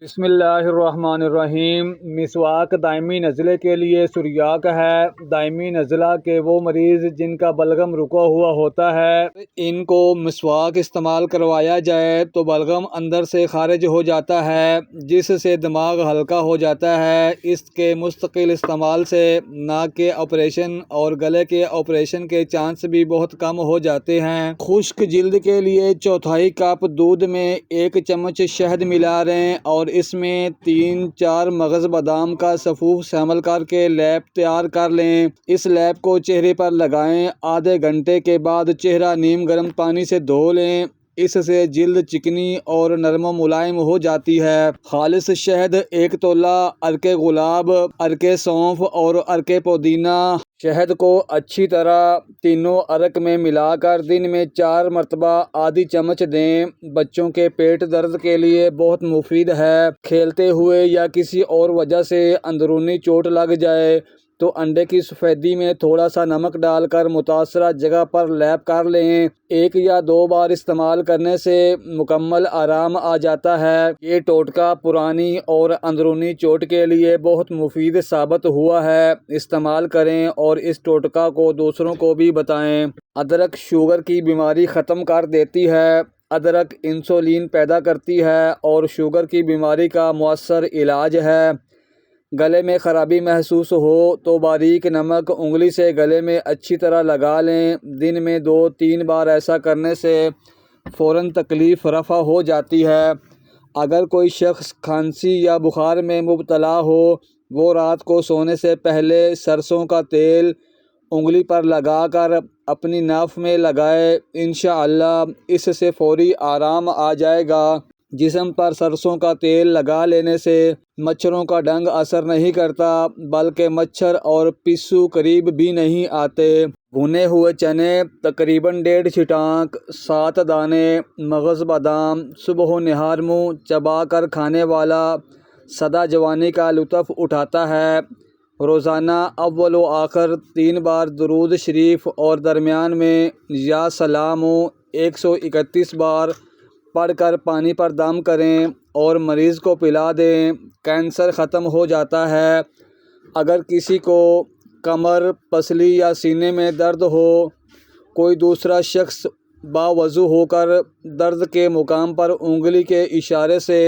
بسم اللہ الرحمن الرحیم۔ مسواک دائمی نزلے کے لیے سریاق ہے۔ دائمی نزلہ کے وہ مریض جن کا بلغم رکا ہوا ہوتا ہے، ان کو مسواک استعمال کروایا جائے تو بلغم اندر سے خارج ہو جاتا ہے، جس سے دماغ ہلکا ہو جاتا ہے۔ اس کے مستقل استعمال سے ناک کے آپریشن اور گلے کے آپریشن کے چانس بھی بہت کم ہو جاتے ہیں۔ خشک جلد کے لیے چوتھائی کپ دودھ میں 1 چمچ شہد ملا لیں اور اس میں 3-4 مغز بادام کا سفوف شامل کر کے لیپ تیار کر لیں۔ اس لیپ کو چہرے پر لگائیں۔ آدھے گھنٹے کے بعد چہرہ نیم گرم پانی سے دھو لیں۔ اس سے جلد چکنی اور نرم و ملائم ہو جاتی ہے۔ خالص شہد 1 تولہ، عرق گلاب، عرق سونف اور عرق پودینہ۔ شہد کو اچھی طرح تینوں عرق میں ملا کر دن میں 4 مرتبہ آدھی چمچ دیں۔ بچوں کے پیٹ درد کے لیے بہت مفید ہے۔ کھیلتے ہوئے یا کسی اور وجہ سے اندرونی چوٹ لگ جائے تو انڈے کی سفیدی میں تھوڑا سا نمک ڈال کر متاثرہ جگہ پر لیپ کر لیں۔ 1 یا 2 بار استعمال کرنے سے مکمل آرام آ جاتا ہے۔ یہ ٹوٹکا پرانی اور اندرونی چوٹ کے لیے بہت مفید ثابت ہوا ہے۔ استعمال کریں اور اس ٹوٹکا کو دوسروں کو بھی بتائیں۔ ادرک شوگر کی بیماری ختم کر دیتی ہے۔ ادرک انسولین پیدا کرتی ہے اور شوگر کی بیماری کا مؤثر علاج ہے۔ گلے میں خرابی محسوس ہو تو باریک نمک انگلی سے گلے میں اچھی طرح لگا لیں۔ دن میں 2-3 بار ایسا کرنے سے فوراً تکلیف رفع ہو جاتی ہے۔ اگر کوئی شخص کھانسی یا بخار میں مبتلا ہو، وہ رات کو سونے سے پہلے سرسوں کا تیل انگلی پر لگا کر اپنی ناف میں لگائے۔ انشاءاللہ اس سے فوری آرام آ جائے گا۔ جسم پر سرسوں کا تیل لگا لینے سے مچھروں کا ڈنگ اثر نہیں کرتا، بلکہ مچھر اور پسو قریب بھی نہیں آتے۔ بھنے ہوئے چنے تقریباً 1.5 چھٹانک، 7 دانے مغز بادام صبح و نہار منہ چبا کر کھانے والا سدا جوانی کا لطف اٹھاتا ہے۔ روزانہ اول و آخر 3 بار درود شریف اور درمیان میں یا سلام 131 بار پڑھ کر پانی پر دم کریں اور مریض کو پلا دیں۔ کینسر ختم ہو جاتا ہے۔ اگر کسی کو کمر، پسلی یا سینے میں درد ہو، کوئی دوسرا شخص باوضو ہو کر درد کے مقام پر انگلی کے اشارے سے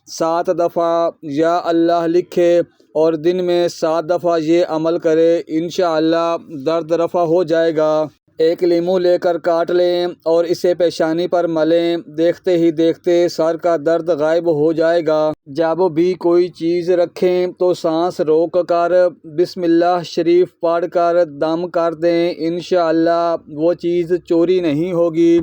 7 دفعہ یا اللہ لکھے اور دن میں 7 دفعہ یہ عمل کرے، انشاءاللہ درد رفع ہو جائے گا۔ 1 لیموں لے کر کاٹ لیں اور اسے پیشانی پر ملیں۔ دیکھتے ہی دیکھتے سر کا درد غائب ہو جائے گا۔ جب بھی کوئی چیز رکھیں تو سانس روک کر بسم اللہ شریف پڑھ کر دم کر دیں، انشاءاللہ وہ چیز چوری نہیں ہوگی۔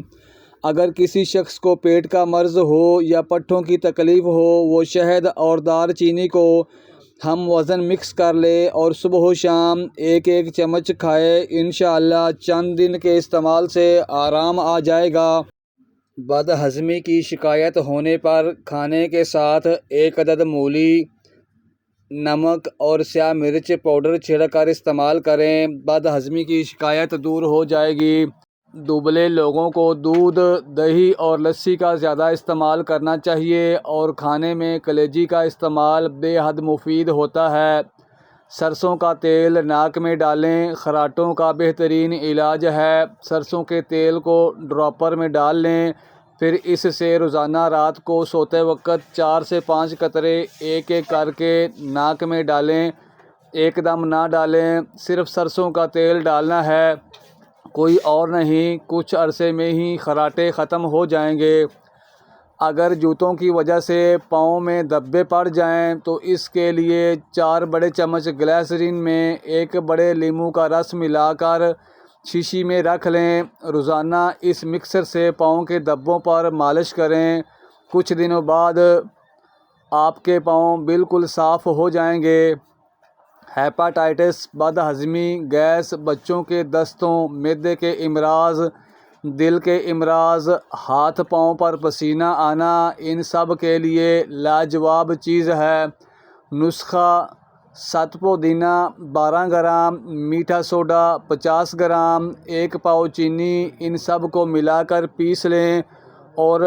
اگر کسی شخص کو پیٹ کا مرض ہو یا پٹھوں کی تکلیف ہو، وہ شہد اور دار چینی کو ہم وزن مکس کر لے اور صبح و شام 1 چمچ کھائے، انشاءاللہ چند دن کے استعمال سے آرام آ جائے گا۔ بد ہضمی کی شکایت ہونے پر کھانے کے ساتھ 1 عدد مولی، نمک اور سیاہ مرچ پاؤڈر چھڑک کر استعمال کریں۔ بد ہضمی کی شکایت دور ہو جائے گی۔ دبلے لوگوں کو دودھ، دہی اور لسی کا زیادہ استعمال کرنا چاہیے اور کھانے میں کلیجی کا استعمال بے حد مفید ہوتا ہے۔ سرسوں کا تیل ناک میں ڈالیں، خراٹوں کا بہترین علاج ہے۔ سرسوں کے تیل کو ڈراپر میں ڈال لیں، پھر اس سے روزانہ رات کو سوتے وقت 4 سے 5 قطرے ایک ایک کر کے ناک میں ڈالیں۔ ایک دم نہ ڈالیں، صرف سرسوں کا تیل ڈالنا ہے، کوئی اور نہیں۔ کچھ عرصے میں ہی خراٹے ختم ہو جائیں گے۔ اگر جوتوں کی وجہ سے پاؤں میں دھبے پڑ جائیں تو اس کے لیے 4 بڑے چمچ گلیسرین میں 1 بڑے لیموں کا رس ملا کر شیشی میں رکھ لیں۔ روزانہ اس مکسر سے پاؤں کے دھبوں پر مالش کریں۔ کچھ دنوں بعد آپ کے پاؤں بالکل صاف ہو جائیں گے۔ ہیپاٹائٹس، بد ہضمی، گیس، بچوں کے دستوں، معدے کے امراض، دل کے امراض، ہاتھ پاؤں پر پسینہ آنا، ان سب کے لیے لاجواب چیز ہے۔ نسخہ: 7 پودینہ 12 گرام، میٹھا سوڈا 50 گرام، 1 پاؤ چینی، ان سب کو ملا کر پیس لیں اور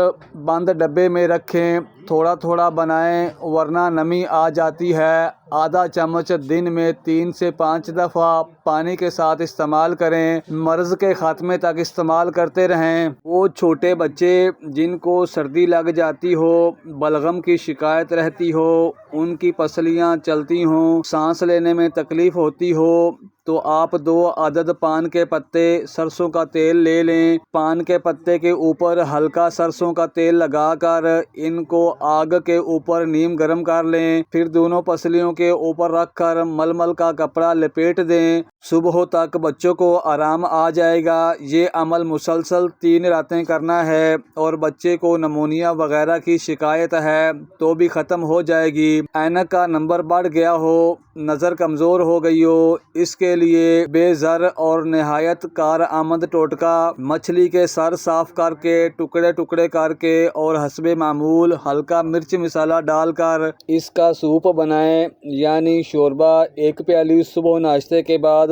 بند ڈبے میں رکھیں، تھوڑا تھوڑا بنائیں ورنہ نمی آ جاتی ہے۔ آدھا چمچ دن میں 3 سے 5 دفعہ پانی کے ساتھ استعمال کریں، مرض کے خاتمے تک استعمال کرتے رہیں۔ وہ چھوٹے بچے جن کو سردی لگ جاتی ہو، بلغم کی شکایت رہتی ہو، ان کی پسلیاں چلتی ہوں، سانس لینے میں تکلیف ہوتی ہو، تو آپ 2 عدد پان کے پتے سرسوں کا تیل لے لیں۔ پان کے پتے کے اوپر ہلکا سرسوں کا تیل لگا کر ان کو آگ کے اوپر نیم گرم کر لیں، پھر دونوں پسلیوں کے اوپر رکھ کر ململ کا کپڑا لپیٹ دیں۔ صبح تک بچوں کو آرام آ جائے گا۔ یہ عمل مسلسل 3 راتیں کرنا ہے، اور بچے کو نمونیا وغیرہ کی شکایت ہے تو بھی ختم ہو جائے گی۔ اینک کا نمبر بڑھ گیا ہو، نظر کمزور ہو گئی ہو، اس کے لیے بے زر اور نہایت کارآمد ٹوٹکا: مچھلی کے سر صاف کر کے ٹکڑے ٹکڑے کر کے اور حسب معمول ہلکا مرچ مسالہ ڈال کر اس کا سوپ بنائیں، یعنی شوربہ۔ 1 پیالی صبح ناشتے کے بعد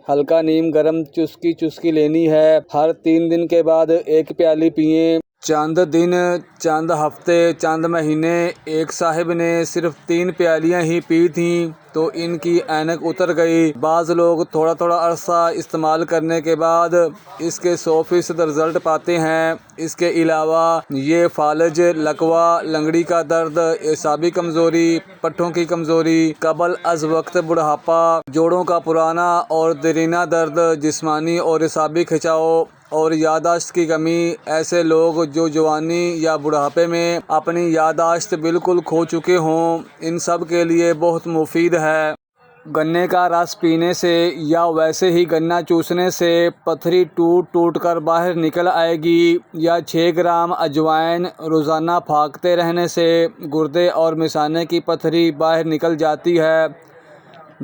ہلکا نیم گرم چسکی چسکی لینی ہے۔ ہر 3 دن کے بعد 1 پیالی پئیں۔ چند دن، چند ہفتے، چند مہینے ایک صاحب نے صرف 3 پیالیاں ہی پی تھیں تو ان کی اینک اتر گئی۔ بعض لوگ تھوڑا تھوڑا عرصہ استعمال کرنے کے بعد اس کے 100% رزلٹ پاتے ہیں۔ اس کے علاوہ یہ فالج، لکوہ، لنگڑی کا درد، اعصابی کمزوری، پٹھوں کی کمزوری، قبل از وقت بڑھاپا، جوڑوں کا پرانا اور دیرینہ درد، جسمانی اور اعصابی کھنچاؤ اور یادداشت کی کمی، ایسے لوگ جو جوانی یا بڑھاپے میں اپنی یادداشت بالکل کھو چکے ہوں، ان سب کے لیے بہت مفید ہے۔ گنے کا رس پینے سے یا ویسے ہی گنا چوسنے سے پتھری ٹوٹ ٹوٹ کر باہر نکل آئے گی، یا 6 گرام اجوائن روزانہ پھاکتے رہنے سے گردے اور مثانے کی پتھری باہر نکل جاتی ہے۔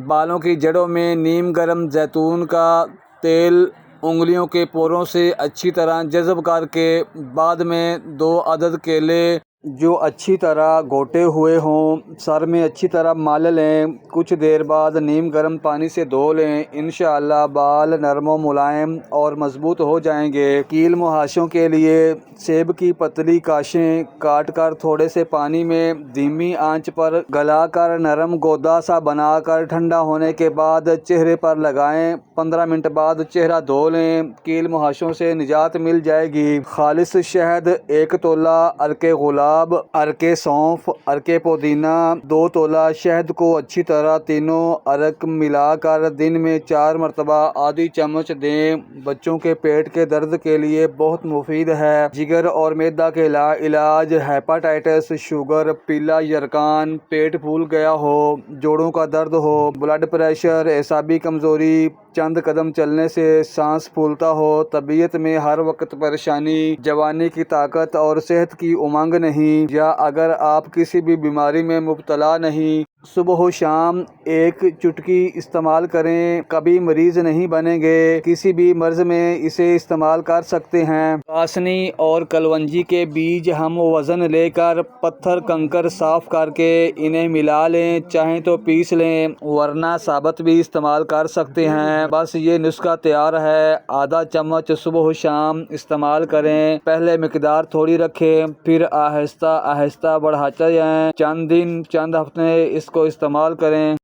بالوں کی جڑوں میں نیم گرم زیتون کا تیل انگلیوں کے پوروں سے اچھی طرح جذب کر کے بعد میں 2 عدد کیلے جو اچھی طرح گھوٹے ہوئے ہوں سر میں اچھی طرح مل لیں، کچھ دیر بعد نیم گرم پانی سے دھو لیں۔ انشاءاللہ بال نرم و ملائم اور مضبوط ہو جائیں گے۔ کیل مہاشوں کے لیے سیب کی پتلی کاشیں کاٹ کر تھوڑے سے پانی میں دھیمی آنچ پر گلا کر نرم گودا سا بنا کر ٹھنڈا ہونے کے بعد چہرے پر لگائیں۔ 15 منٹ بعد چہرہ دھو لیں، کیل مہاشوں سے نجات مل جائے گی۔ خالص شہد 1 تولہ، عرق گلاب، عرق سونف، عرق پودینہ 2 تولہ شہد کو اچھی طرح تینوں عرق ملا کر دن میں 4 مرتبہ آدھی چمچ دیں۔ بچوں کے پیٹ کے درد کے لیے بہت مفید ہے۔ جگر اور معدہ کے علاج: ہیپاٹائٹس، شوگر، پیلا یرقان، پیٹ پھول گیا ہو، جوڑوں کا درد ہو، بلڈ پریشر، اعصابی کمزوری، چند قدم چلنے سے سانس پھولتا ہو، طبیعت میں ہر وقت پریشانی، جوانی کی طاقت اور صحت کی امنگ نہیں، یا اگر آپ کسی بھی بیماری میں مبتلا نہیں، صبح و شام 1 چٹکی استعمال کریں، کبھی مریض نہیں بنیں گے۔ کسی بھی مرض میں اسے استعمال کر سکتے ہیں۔ کاسنی اور کلونجی کے بیج ہم وزن لے کر پتھر کنکر صاف کر کے انہیں ملا لیں، چاہیں تو پیس لیں ورنہ ثابت بھی استعمال کر سکتے ہیں۔ بس یہ نسخہ تیار ہے۔ آدھا چمچ صبح و شام استعمال کریں۔ پہلے مقدار تھوڑی رکھیں، پھر آہستہ آہستہ بڑھاتے جائیں۔ چند دن، چند ہفتے اس کو استعمال کریں۔